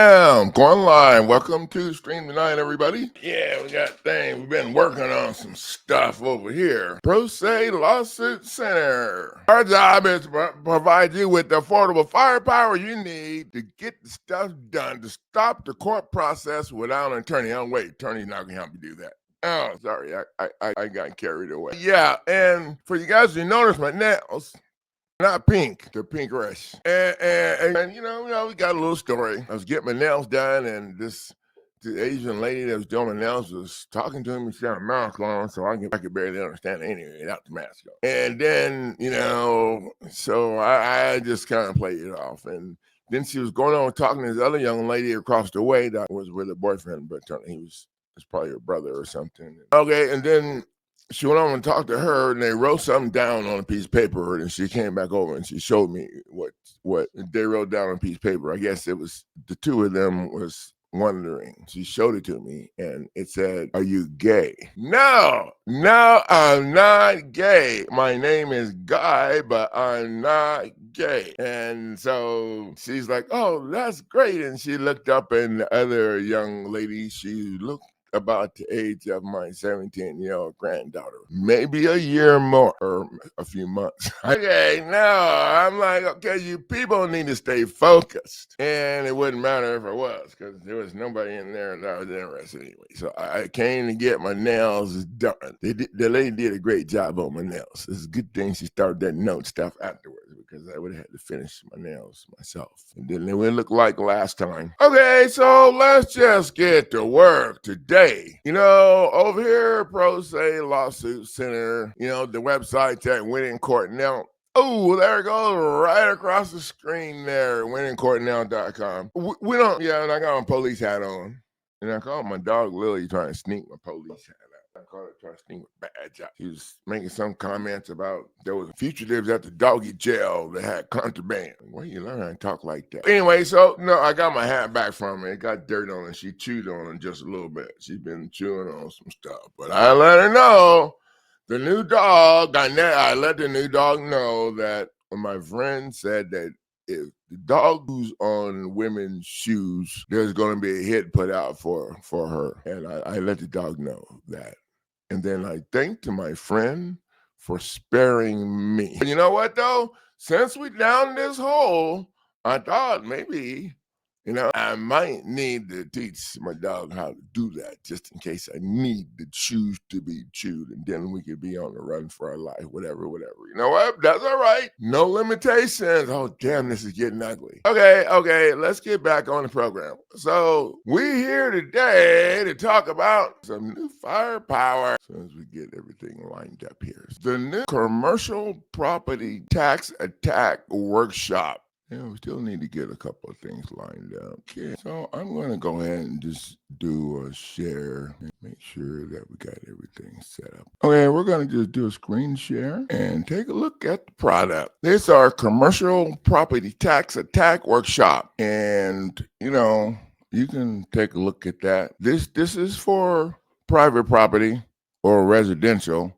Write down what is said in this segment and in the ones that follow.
Going live. Welcome to Stream Tonight, everybody. Yeah, we got things. We've been working on some stuff over here. Pro Se Lawsuit Center. Our job is to provide you with the affordable firepower you need to get the stuff done to stop the court process without an attorney. Oh, wait, attorney's not going to help you do that. Oh, sorry, I got carried away. Yeah, and for you guys who notice my nails, not pink, they're pinkerish. And we got a little story. I was getting my nails done, and the Asian lady that was doing my nails was talking to me. She had a mask on, so I could barely understand it anyway without the mask on. And then, so I just kind of played it off. And then she was going on talking to this other young lady across the way that was with her boyfriend, but he was probably her brother or something. Okay, and then she went on and talked to her, and they wrote something down on a piece of paper, and she came back over and she showed me what they wrote down on a piece of paper. I guess it was the two of them was wondering. She showed it to me, and it said, "Are you gay?" No, I'm not gay. My name is Guy, but I'm not gay. And so she's like, "Oh, that's great." And she looked up, and the other young lady, she looked about the age of my 17-year-old granddaughter, maybe a year more or a few months. Okay, now I'm like, okay, you people need to stay focused. And it wouldn't matter if I was, because there was nobody in there that I was interested anyway. So I came to get my nails done. The lady did a great job on my nails. It's a good thing she started that note stuff afterwards, because I would have had to finish my nails myself. And then it would look like last time. Okay, so let's just get to work today. Over here, Pro Se Lawsuit Center, the website's at Winning Court Now. Oh, there it goes, right across the screen there, winningcourtnow.com. We don't, and I got my police hat on. And I called my dog Lily trying to sneak my police hat out. I called her trying to sneak my badge out. He was making some comments about there was fugitives at the doggy jail that had contraband. Where you learn how to talk like that? Anyway, so no, I got my hat back from her. It got dirt on it. She chewed on it just a little bit. She's been chewing on some stuff. But I let her know the new dog, I let the new dog know that my friend said that if the dog who's on women's shoes, there's going to be a hit put out for her. And I let the dog know that. And then I thanked to my friend for sparing me. But you know what, though? Since we down this hole, I thought maybe, I might need to teach my dog how to do that just in case I need the shoes to be chewed, and then we could be on the run for our life, whatever. You know what? That's all right. No limitations. Oh, damn, this is getting ugly. Okay, let's get back on the program. So we're here today to talk about some new firepower as soon as we get everything lined up here. The new commercial property tax attack workshop. We still need to get a couple of things lined up. Okay, so I'm going to go ahead and just do a share and make sure that we got everything set up. Okay, we're going to just do a screen share and take a look at the product. This is our commercial property tax attack workshop. And, you can take a look at that. This is for private property or residential.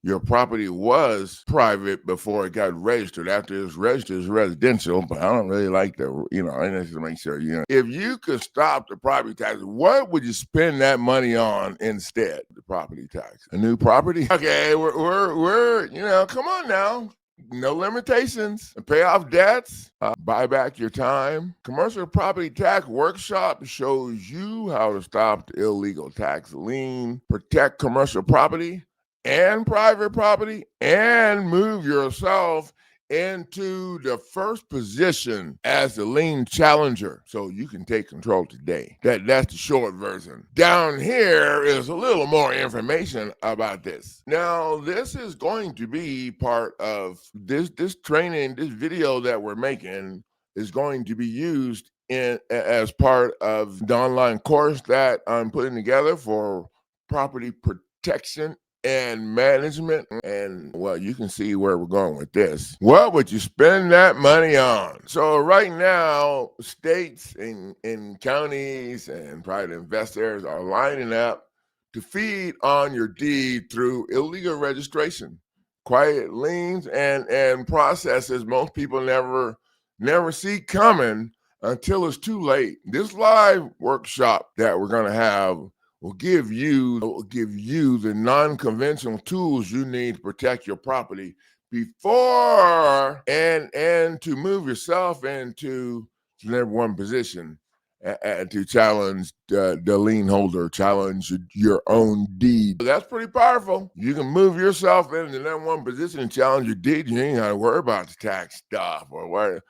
Your property was private before it got registered. After it's registered, it's residential, but I don't really like that, I need to make sure, if you could stop the property tax, what would you spend that money on instead? The property tax. A new property? Okay, we're come on now. No limitations. Pay off debts. Buy back your time. Commercial property tax workshop shows you how to stop the illegal tax lien, protect commercial property and private property, and move yourself into the first position as the lien challenger so you can take control today. That's the short version. Down here is a little more information about this. Now, this is going to be part of this training, this video that we're making is going to be used as part of the online course that I'm putting together for property protection and management. And well, you can see where we're going with this. What would you spend that money on? So right now, states and counties and private investors are lining up to feed on your deed through illegal registration, quiet liens, and processes most people never see coming until it's too late. This live workshop that we're going to have will give you the non-conventional tools you need to protect your property before and to move yourself into the number one position and to challenge the lien holder, challenge your own deed. That's pretty powerful. You can move yourself into the number one position and challenge your deed. You ain't got to worry about the tax stuff or what.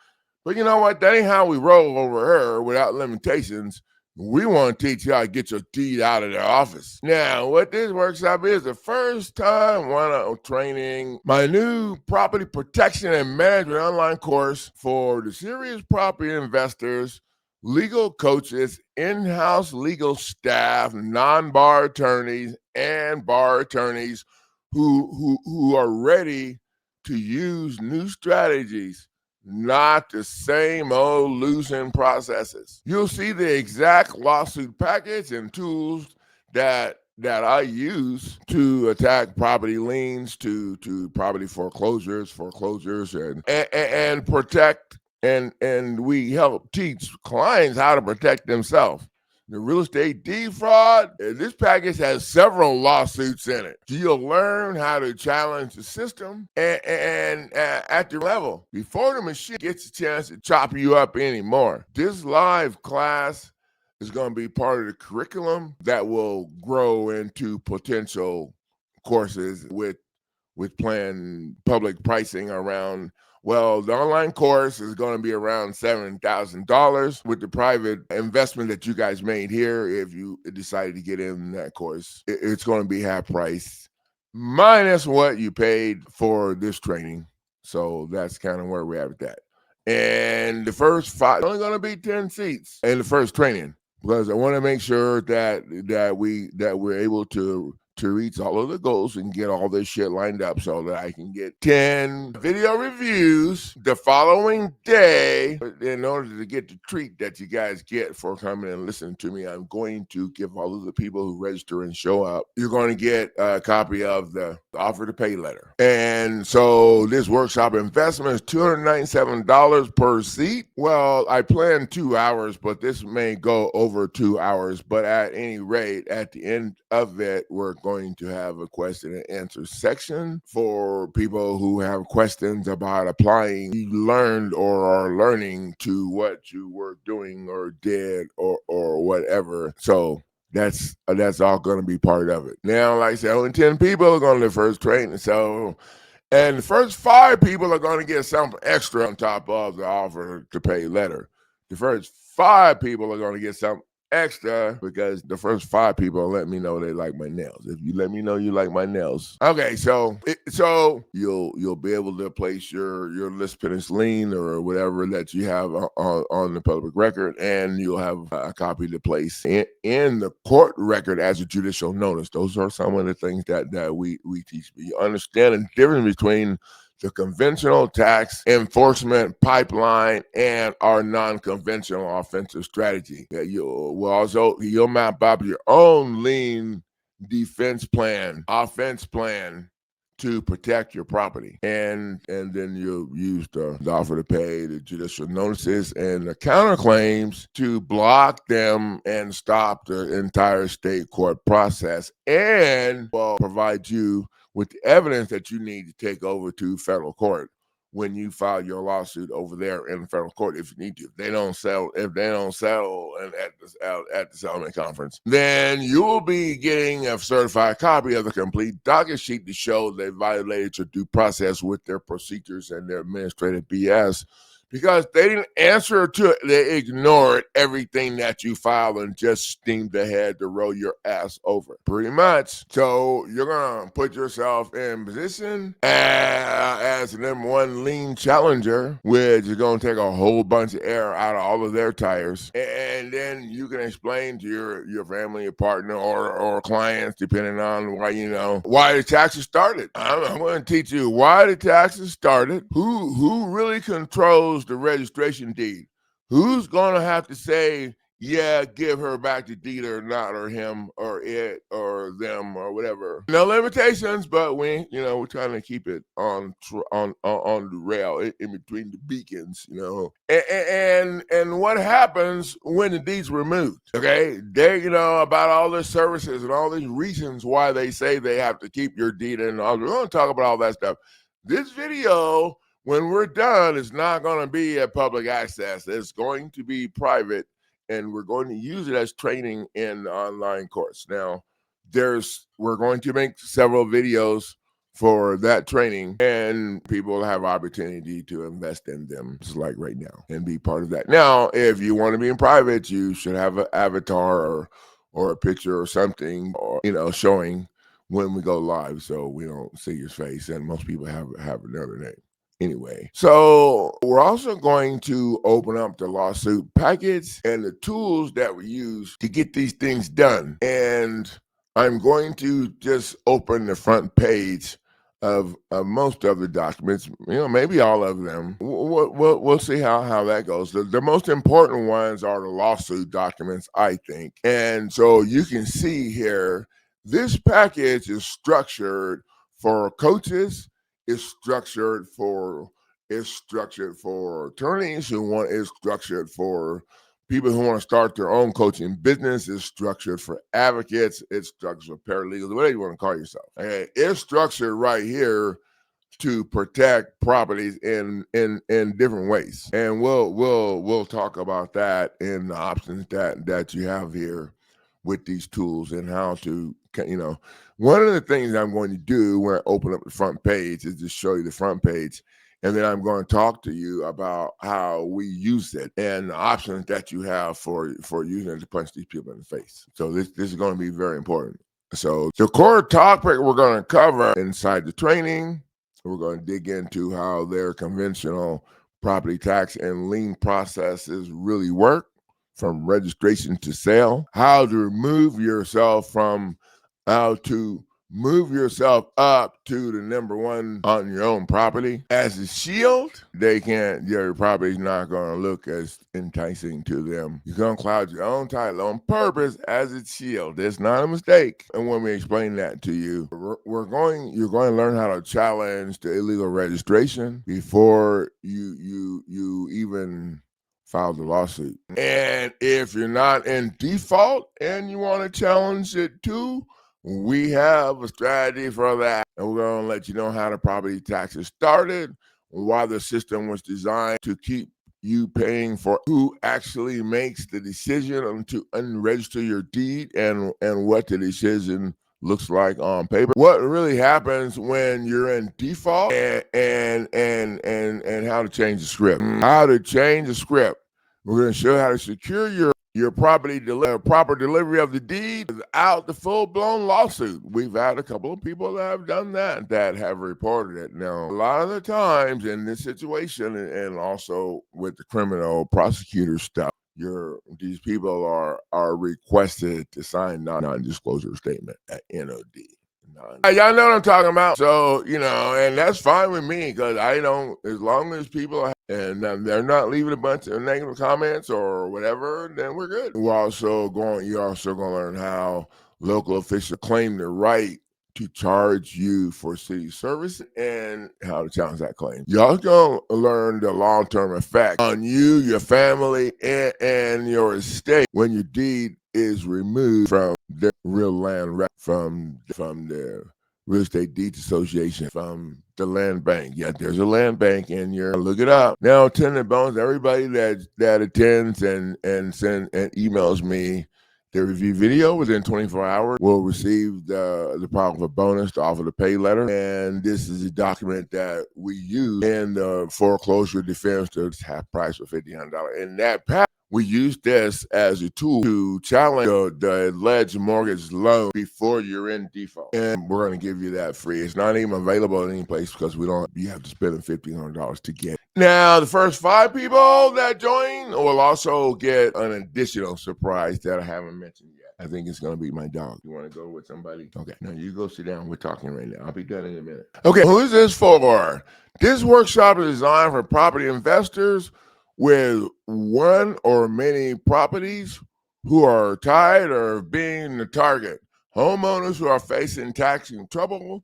But you know what? That ain't how we roll over here without limitations. We want to teach you how to get your deed out of the office. Now, what this workshop is, the first time one training my new property protection and management online course for the serious property investors, legal coaches, in-house legal staff, non-bar attorneys, and bar attorneys who are ready to use new strategies, not the same old losing processes. You'll see the exact lawsuit package and tools that I use to attack property liens, to property foreclosures, and protect, and we help teach clients how to protect themselves. The real estate deed fraud, this package has several lawsuits in it. You'll learn how to challenge the system and at your level before the machine gets a chance to chop you up anymore. This live class is going to be part of the curriculum that will grow into potential courses with planned public pricing around. Well, the online course is going to be around $7,000 with the private investment that you guys made here. If you decided to get in that course, it's going to be half price minus what you paid for this training. So that's kind of where we're at with that. And the first 5, only going to be 10 seats in the first training, because I want to make sure that we're able to reach all of the goals and get all this shit lined up so that I can get 10 video reviews the following day. In order to get the treat that you guys get for coming and listening to me, I'm going to give all of the people who register and show up, you're going to get a copy of the offer to pay letter. And so this workshop investment is $297 per seat. Well, I planned 2 hours, but this may go over 2 hours. But at any rate, at the end of it, we're going to have a question and answer section for people who have questions about applying you learned or are learning to what you were doing or did or whatever. So that's all going to be part of it. Now, like I said, only 10 people are going to the first training. So, and the first 5 people are going to get something extra on top of the offer to pay letter. The first 5 people are going to get something extra because the first 5 people let me know they like my nails. If you let me know you like my nails, okay, so you'll be able to place your list finish lien or whatever that you have on the public record, and you'll have a copy to place in the court record as a judicial notice. Those are some of the things that we teach. You understand the difference between the conventional tax enforcement pipeline and our non-conventional offensive strategy. You'll map up your own lien defense plan, offense plan to protect your property. And then you'll use the offer to pay, the judicial notices, and the counterclaims to block them and stop the entire state court process, and will provide you with the evidence that you need to take over to federal court when you file your lawsuit over there in the federal court, if you need to. If they don't settle at the settlement conference, then you will be getting a certified copy of the complete docket sheet to show they violated your due process with their procedures and their administrative BS. Because they didn't answer to it, they ignored everything that you filed and just steamed ahead to roll your ass over, pretty much. So you're gonna put yourself in position as the number one lien challenger, which is gonna take a whole bunch of air out of all of their tires, and then you can explain to your family, your partner, or clients, depending on why the taxes started. I'm going to teach you why the taxes started, who really controls the registration deed, who's going to have to say yeah, give her back the deed or not, or him or it or them or whatever. No limitations, but we're trying to keep it on the rail in between the beacons, and what happens when the deed's removed? Okay, they about all the services and all these reasons why they say they have to keep your deed, and all. We're going to talk about all that stuff. This video, when we're done, is not going to be at public access. It's going to be private, and we're going to use it as training in the online course. Now, we're going to make several videos for that training, and people have opportunity to invest in them, just like right now, and be part of that. Now, if you want to be in private, you should have an avatar or a picture or something, or showing when we go live, so we don't see your face. And most people have another name. Anyway, so we're also going to open up the lawsuit package and the tools that we use to get these things done. And I'm going to just open the front page of most of the documents, maybe all of them. We'll see how that goes. The most important ones are the lawsuit documents, I think. And so you can see here, this package is structured for coaches. It's structured for attorneys who want. It's structured for people who want to start their own coaching business. It's structured for advocates. It's structured for paralegals, whatever you want to call yourself. Okay? It's structured right here to protect properties in different ways, and we'll talk about that in the options that you have here with these tools, and how to, one of the things I'm going to do when I open up the front page is just show you the front page, and then I'm going to talk to you about how we use it and the options that you have for using it to punch these people in the face. So this is going to be very important. So the core topic we're going to cover inside the training, we're going to dig into how their conventional property tax and lien processes really work, from registration to sale, how to move yourself up to the number one on your own property. As a shield, your property's not going to look as enticing to them. You're going to cloud your own title on purpose as a shield. It's not a mistake. And when we explain that to you, you're going to learn how to challenge the illegal registration before you even file the lawsuit. And if you're not in default and you want to challenge it too, we have a strategy for that. And we're going to let you know how the property taxes started, why the system was designed to keep you paying for who actually makes the decision to unregister your deed, and what the decision looks like on paper, what really happens when you're in default, and how to change the script. We're going to show you how to secure your property proper delivery of the deed without the full-blown lawsuit. We've had a couple of people that have done that have reported it. Now, a lot of the times in this situation, and also with the criminal prosecutor stuff, these people are requested to sign non-disclosure statement at NOD. Y'all know what I'm talking about. So, and that's fine with me, because I don't, as long as people and they're not leaving a bunch of negative comments or whatever, then we're good. You're also going to learn how local officials claim the right to charge you for city service, and how to challenge that claim. You're also going to learn the long-term effect on you, your family, and your estate when your deed is removed from the real land, from the Real Estate Deeds Association, from the land bank. Yeah, there's a land bank in your, look it up. Now, tenant bonus, everybody that attends and emails me the review video within 24 hours will receive the proper bonus to offer the pay letter. And this is a document that we use in the foreclosure defense to half price for $1,500. In that pack, we use this as a tool to challenge the alleged mortgage loan before you're in default. And we're going to give you that free. It's not even available in any place, because you have to spend $1,500 to get it. Now, the first 5 people that join will also get an additional surprise that I haven't mentioned yet. I think it's going to be my dog. You want to go with somebody? Okay. Now, you go sit down. We're talking right now. I'll be done in a minute. Okay. Who is this for? This workshop is designed for property investors with one or many properties who are tired of being the target, homeowners who are facing tax trouble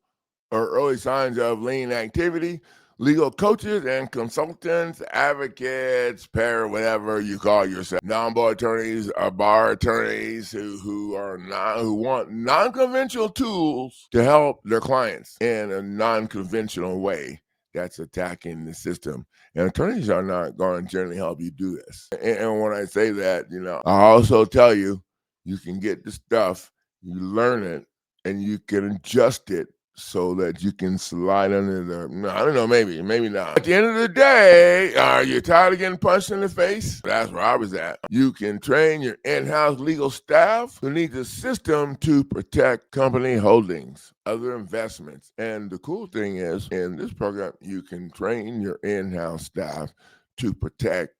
or early signs of lien activity, legal coaches and consultants, advocates, whatever you call yourself, non-bar attorneys or bar attorneys who want non-conventional tools to help their clients in a non-conventional way that's attacking the system. And attorneys are not going to generally help you do this. And when I say that, I also tell you, you can get the stuff, you learn it, and you can adjust it so that you can slide under I don't know, maybe not. At the end of the day, are you tired of getting punched in the face? That's where I was at. You can train your in-house legal staff who needs a system to protect company holdings, other investments. And the cool thing is, in this program, you can train your in-house staff to protect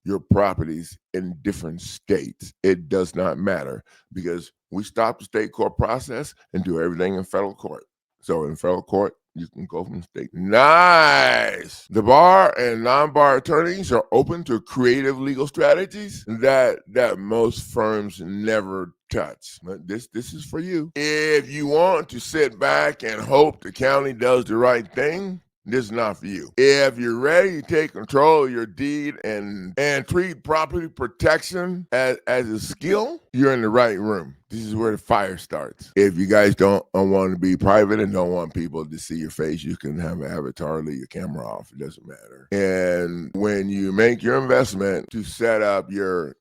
your properties in different states. It does not matter because we stop the state court process and do everything in federal court. So in federal court, you can go from state. Nice. The bar and non-bar attorneys are open to creative legal strategies that most firms never touch. But this is for you. If you want to sit back and hope the county does the right thing, this is not for you. If you're ready to take control of your deed and treat property protection as a skill, you're in the right room. This is where the fire starts. If you guys don't want to be private and don't want people to see your face, you can have an avatar, leave your camera off. It doesn't matter. And when you make your investment to set up your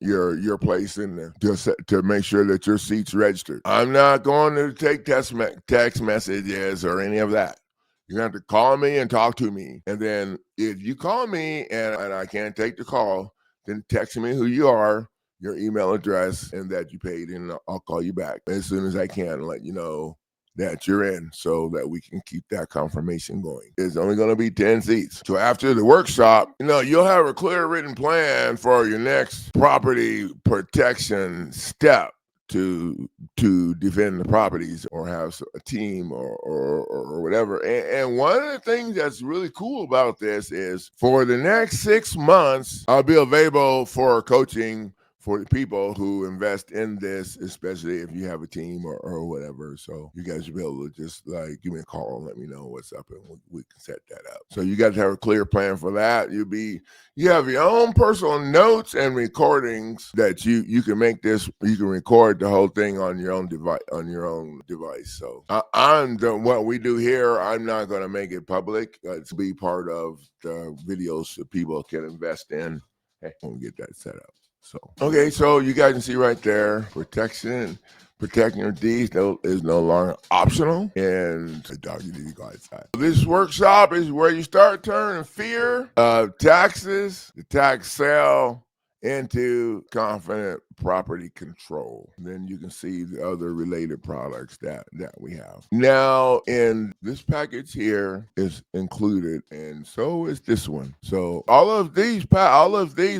place in there, to make sure that your seat's registered. I'm not going to take text messages or any of that. You're going to have to call me and talk to me. And then if you call me and I can't take the call, then text me who you are, your email address, and that you paid, and I'll call you back as soon as I can and let you know that you're in so that we can keep that confirmation going. It's only going to be 10 seats. So after the workshop, you'll have a clear written plan for your next property protection step to defend the properties or have a team or whatever. And one of the things that's really cool about this is for the next 6 months, I'll be available for coaching for the people who invest in this, especially if you have a team or whatever. So you guys will be able to just give me a call and let me know what's up, and we can set that up. So you got to have a clear plan for that. You have your own personal notes and recordings that you can make this. You can record the whole thing on your own device. So what we do here, I'm not going to make it public. It's be part of the videos that people can invest in. Hey, we'll get that set up. So you guys can see right there, protecting your deeds is no longer optional, and the dog, you need to go outside. This workshop is where you start turning fear of taxes, the tax sale, into confident property control. Then you can see the other related products that we have. Now, in this package here is included, and so is this one. So all of these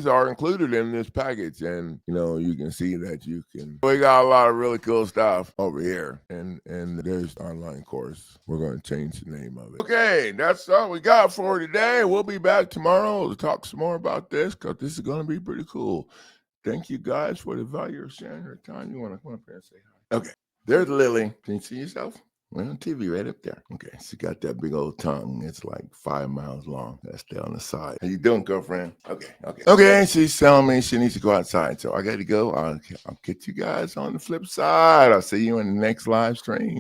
are included in this package, and you can see that we got a lot of really cool stuff over here, and there's online course. We're going to change the name of it. Okay, that's all we got for today. We'll be back tomorrow to talk some more about this, because this is going to be pretty cool. Thank you guys for the value of sharing your time. You want to come up here and say hi? Okay, there's Lily. Can you see yourself? We're on TV right up there. Okay, she got that big old tongue. It's like 5 miles long. That's there on the side. How you doing, girlfriend? Okay, she's telling me she needs to go outside, so I got to go. I'll get you guys on the flip side. I'll see you in the next live stream.